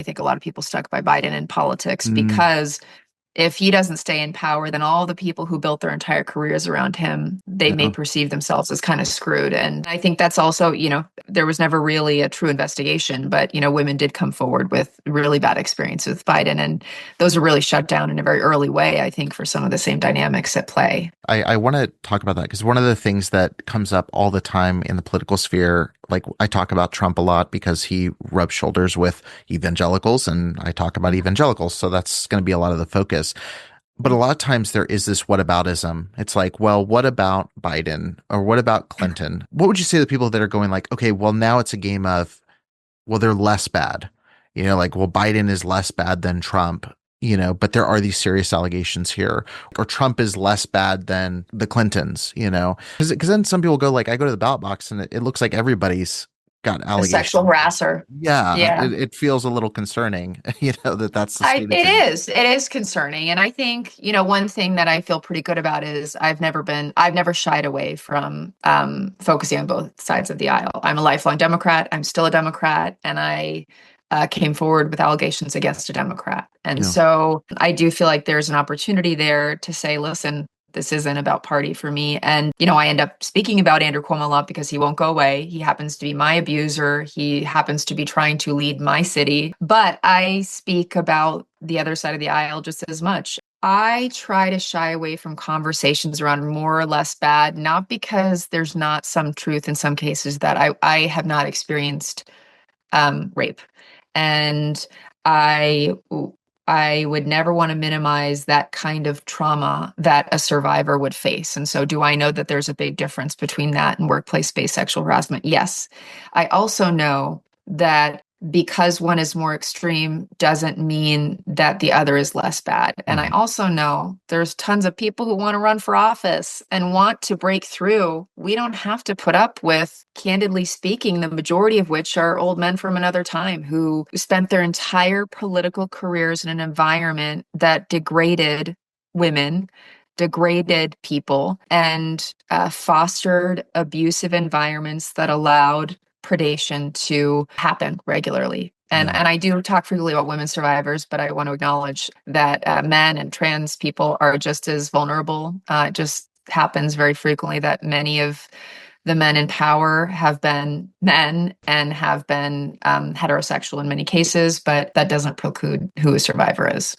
think a lot of people stuck by Biden in politics Mm, because if he doesn't stay in power, then all the people who built their entire careers around him, they may yeah. perceive themselves as kind of screwed. And I think that's also, there was never really a true investigation, but, women did come forward with really bad experiences with Biden. And those were really shut down in a very early way, I think, for some of the same dynamics at play. I want to talk about that because one of the things that comes up all the time in the political sphere, like I talk about Trump a lot because he rubs shoulders with evangelicals, and I talk about evangelicals. So that's going to be a lot of the focus. But a lot of times there is this whataboutism. It's like, well, what about Biden or what about Clinton? What would you say to the people that are going like, okay, well, now it's a game of, well, they're less bad. Like, well, Biden is less bad than Trump, but there are these serious allegations here. Or Trump is less bad than the Clintons, Because then some people go like, I go to the ballot box and it looks like everybody's got A sexual allegations. harasser. Yeah, Yeah. it feels a little concerning, that's the state of It things. is concerning. And I think, one thing that I feel pretty good about is I've never shied away from focusing on both sides of the aisle. I'm a lifelong Democrat. I'm still a Democrat. And I came forward with allegations against a Democrat. And Yeah. so I do feel like there's an opportunity there to say, listen, this isn't about party for me. And, I end up speaking about Andrew Cuomo a lot because he won't go away. He happens to be my abuser. He happens to be trying to lead my city. But I speak about the other side of the aisle just as much. I try to shy away from conversations around more or less bad, not because there's not some truth in some cases that I have not experienced rape. And I I would never want to minimize that kind of trauma that a survivor would face. And so, do I know that there's a big difference between that and workplace-based sexual harassment? Yes. I also know that because one is more extreme doesn't mean that the other is less bad. And I Mhm. also know there's tons of people who want to run for office and want to break through. We don't have to put up with, candidly speaking, the majority of which are old men from another time who spent their entire political careers in an environment that degraded women, degraded people, and fostered abusive environments that allowed predation to happen regularly. And Yeah. and I do talk frequently about women survivors, but I want to acknowledge that men and trans people are just as vulnerable. It just happens very frequently that many of the men in power have been men and have been heterosexual in many cases, but that doesn't preclude who a survivor is.